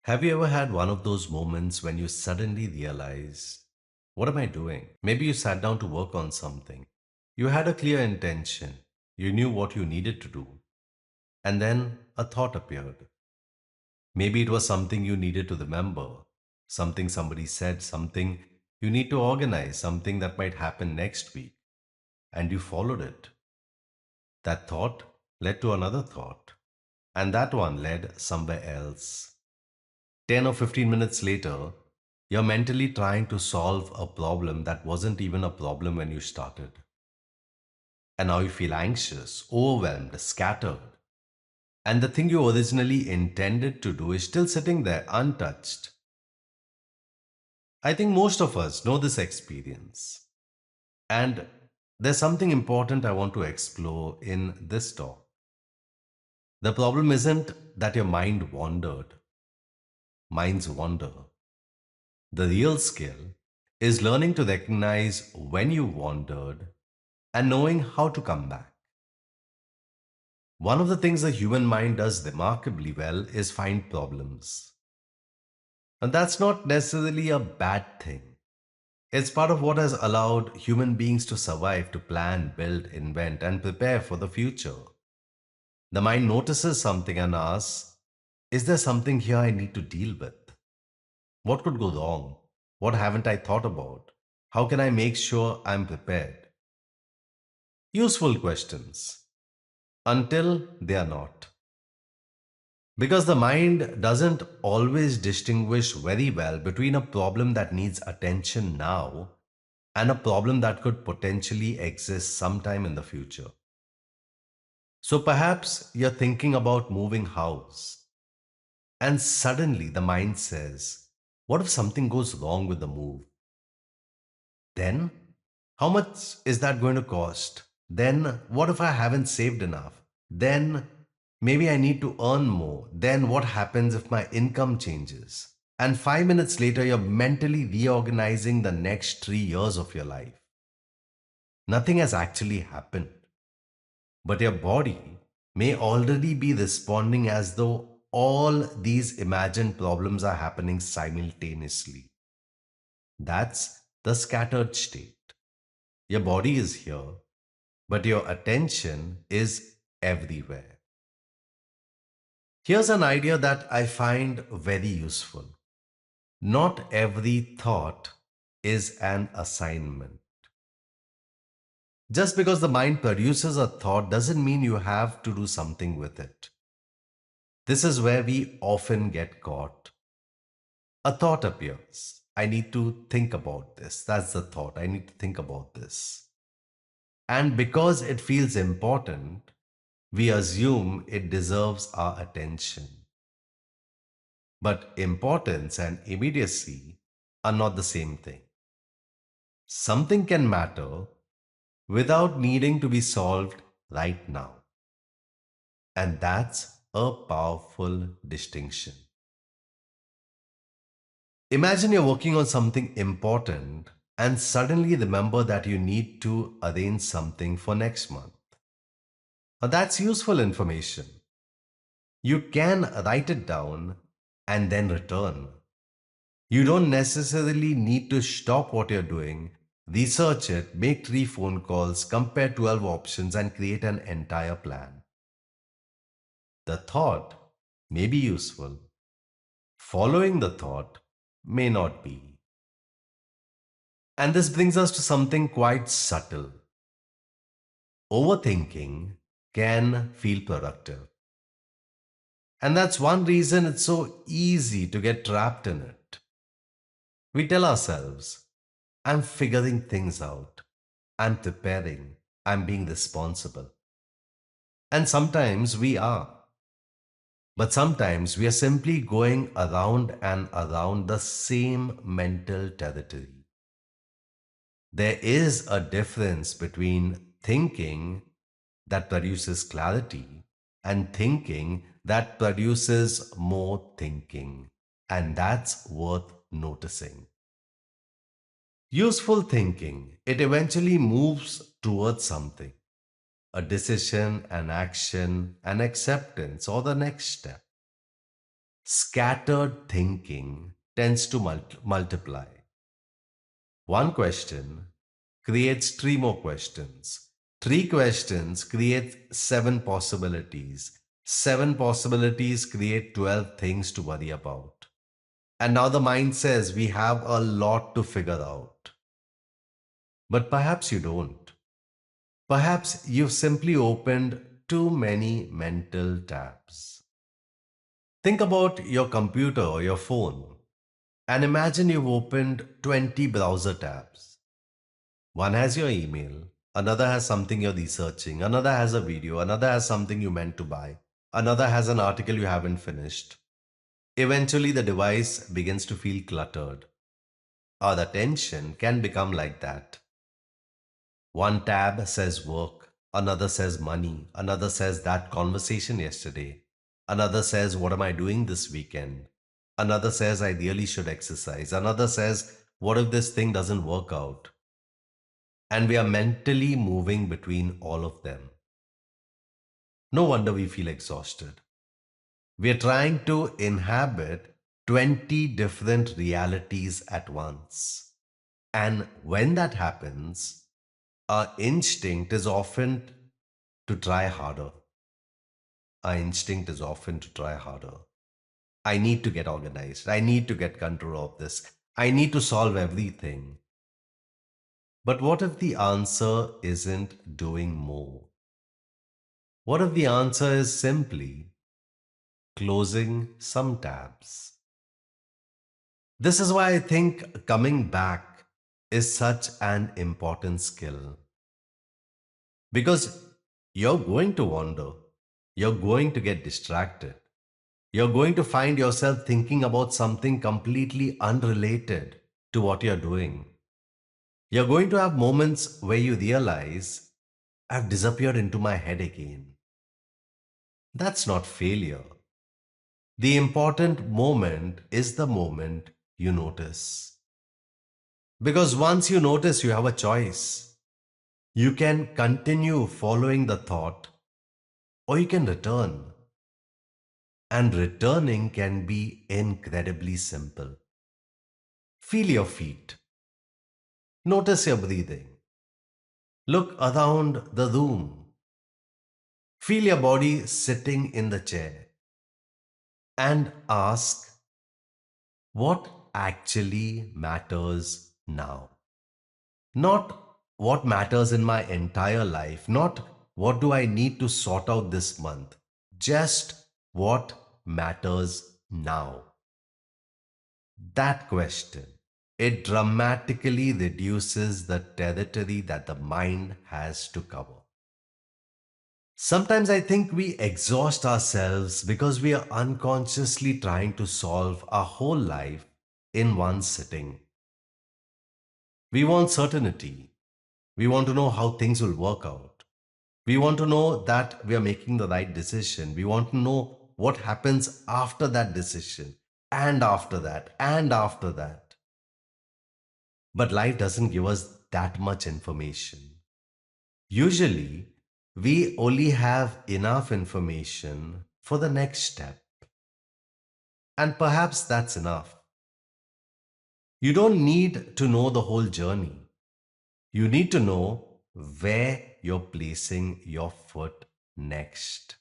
Have you ever had one of those moments when you suddenly realize, what am I doing? Maybe you sat down to work on something. You had a clear intention. You knew what you needed to do. And then a thought appeared. Maybe it was something you needed to remember, something somebody said, something you need to organize, something that might happen next week. And you followed it. That thought led to another thought. And that one led somewhere else. 10 or 15 minutes later, you're mentally trying to solve a problem that wasn't even a problem when you started. And now you feel anxious, overwhelmed, scattered. And the thing you originally intended to do is still sitting there untouched. I think most of us know this experience. And there's something important I want to explore in this talk. The problem isn't that your mind wandered, minds wander. The real skill is learning to recognize when you wandered and knowing how to come back. One of the things the human mind does remarkably well is find problems. And that's not necessarily a bad thing. It's part of what has allowed human beings to survive, to plan, build, invent, and prepare for the future. The mind notices something and asks, is there something here I need to deal with? What could go wrong? What haven't I thought about? How can I make sure I'm prepared? Useful questions until they are not. Because the mind doesn't always distinguish very well between a problem that needs attention now and a problem that could potentially exist sometime in the future. So perhaps you're thinking about moving house, and suddenly the mind says, what if something goes wrong with the move? Then, how much is that going to cost? Then, what if I haven't saved enough? Then, maybe I need to earn more. Then, what happens if my income changes? And 5 minutes later, you're mentally reorganizing the next 3 years of your life. Nothing has actually happened, but your body may already be responding as though all these imagined problems are happening simultaneously. That's the scattered state. Your body is here, but your attention is everywhere. Here's an idea that I find very useful. Not every thought is an assignment. Just because the mind produces a thought doesn't mean you have to do something with it. This is where we often get caught. A thought appears. I need to think about this. That's the thought. I need to think about this. And because it feels important, we assume it deserves our attention. But importance and immediacy are not the same thing. Something can matter without needing to be solved right now. And that's a powerful distinction. Imagine you're working on something important and suddenly remember that you need to arrange something for next month. Now that's useful information. You can write it down and then return. You don't necessarily need to stop what you're doing, research it, make 3 phone calls, compare 12 options, and create an entire plan. The thought may be useful. Following the thought may not be. And this brings us to something quite subtle. Overthinking can feel productive. And that's one reason it's so easy to get trapped in it. We tell ourselves, I'm figuring things out. I'm preparing. I'm being responsible. And sometimes we are. But sometimes we are simply going around and around the same mental territory. There is a difference between thinking that produces clarity and thinking that produces more thinking. And that's worth noticing. Useful thinking, it eventually moves towards something, a decision, an action, an acceptance, or the next step. Scattered thinking tends to multiply. One question creates three more questions. Three questions create seven possibilities. Seven possibilities create 12 things to worry about. And now the mind says we have a lot to figure out. But perhaps you don't. Perhaps you've simply opened too many mental tabs. Think about your computer or your phone and imagine you've opened 20 browser tabs. One has your email, another has something you're researching, another has a video, another has something you meant to buy, another has an article you haven't finished. Eventually, the device begins to feel cluttered. Our attention can become like that. One tab says work, another says money, another says that conversation yesterday, another says what am I doing this weekend, another says I really should exercise, another says what if this thing doesn't work out. And we are mentally moving between all of them. No wonder we feel exhausted. We are trying to inhabit 20 different realities at once. And when that happens, our instinct is often to try harder. Our instinct is often to try harder. I need to get organized. I need to get control of this. I need to solve everything. But what if the answer isn't doing more? What if the answer is simply closing some tabs? This is why I think coming back is such an important skill. Because you're going to wander, you're going to get distracted, you're going to find yourself thinking about something completely unrelated to what you're doing. You're going to have moments where you realize, I've disappeared into my head again. That's not failure. The important moment is the moment you notice. Because once you notice, you have a choice. You can continue following the thought, or you can return. And returning can be incredibly simple. Feel your feet. Notice your breathing. Look around the room. Feel your body sitting in the chair. And ask, what actually matters now? Not what matters in my entire life, not what do I need to sort out this month, just what matters now. That question, it dramatically reduces the territory that the mind has to cover. Sometimes I think we exhaust ourselves because we are unconsciously trying to solve our whole life in one sitting. We want certainty. We want to know how things will work out. We want to know that we are making the right decision. We want to know what happens after that decision, and after that, and after that. But life doesn't give us that much information. Usually, we only have enough information for the next step. And perhaps that's enough. You don't need to know the whole journey. You need to know where you're placing your foot next.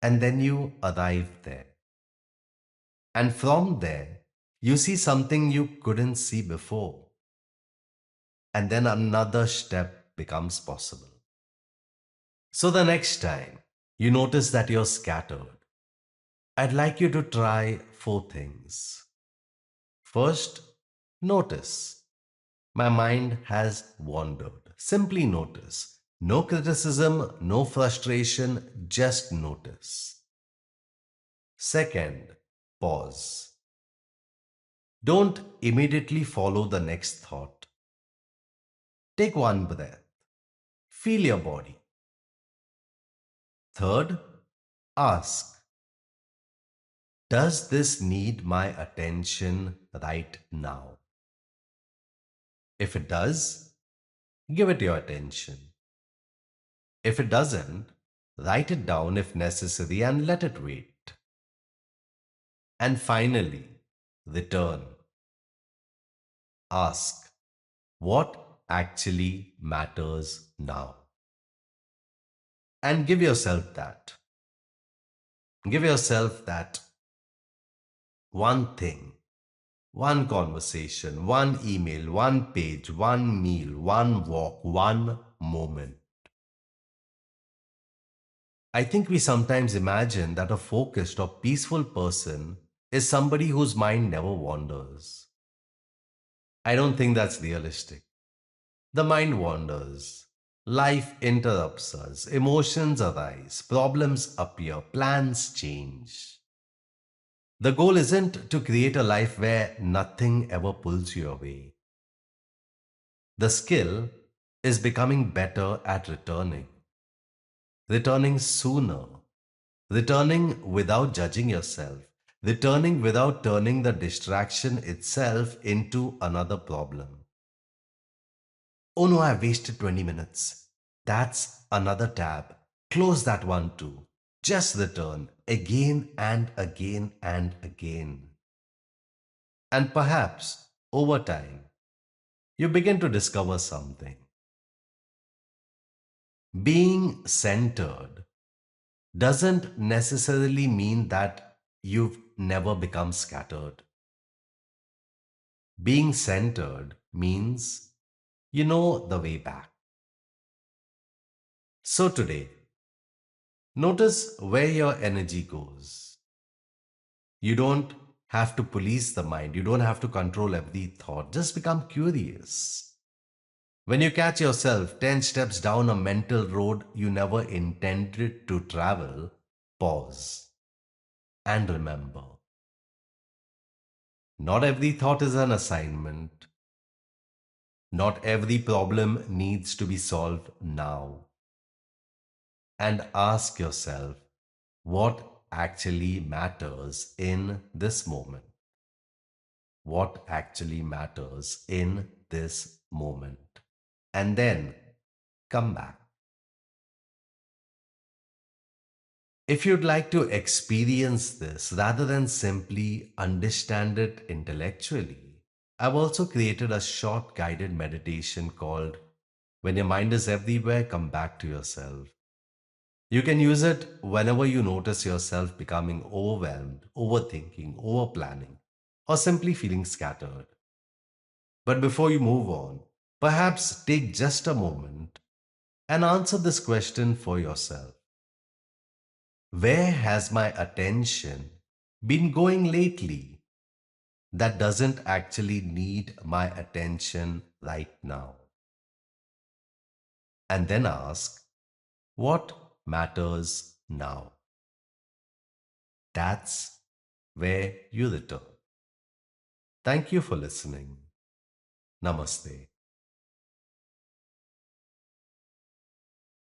And then you arrive there. And from there, you see something you couldn't see before. And then another step becomes possible. So the next time you notice that you're scattered, I'd like you to try four things. First, notice. My mind has wandered. Simply notice. No criticism, no frustration, just notice. Second, pause. Don't immediately follow the next thought. Take one breath. Feel your body. Third, ask, does this need my attention right now? If it does, give it your attention. If it doesn't, write it down if necessary and let it wait. And finally, return. Ask what actually matters now. And give yourself that. Give yourself that one thing, one conversation, one email, one page, one meal, one walk, one moment. I think we sometimes imagine that a focused or peaceful person is somebody whose mind never wanders. I don't think that's realistic. The mind wanders. Life interrupts us. Emotions arise. Problems appear. Plans change. The goal isn't to create a life where nothing ever pulls you away. The skill is becoming better at returning. Returning sooner. Returning without judging yourself. Returning without turning the distraction itself into another problem. Oh no, I wasted 20 minutes. That's another tab. Close that one too. Just return again and again and again. And perhaps, over time, you begin to discover something. Being centered doesn't necessarily mean that you've never become scattered. Being centered means you know the way back. So today, notice where your energy goes. You don't have to police the mind. You don't have to control every thought. Just become curious. When you catch yourself 10 steps down a mental road you never intended to travel, pause and remember. Not every thought is an assignment. Not every problem needs to be solved now. And ask yourself what actually matters in this moment. What actually matters in this moment. And then come back. If you'd like to experience this rather than simply understand it intellectually, I've also created a short guided meditation called When Your Mind is Everywhere, Come Back to Yourself. You can use it whenever you notice yourself becoming overwhelmed, overthinking, overplanning, or simply feeling scattered. But before you move on, perhaps take just a moment and answer this question for yourself. Where has my attention been going lately that doesn't actually need my attention right now? And then ask, what matters now? That's where you return. Thank you for listening. Namaste.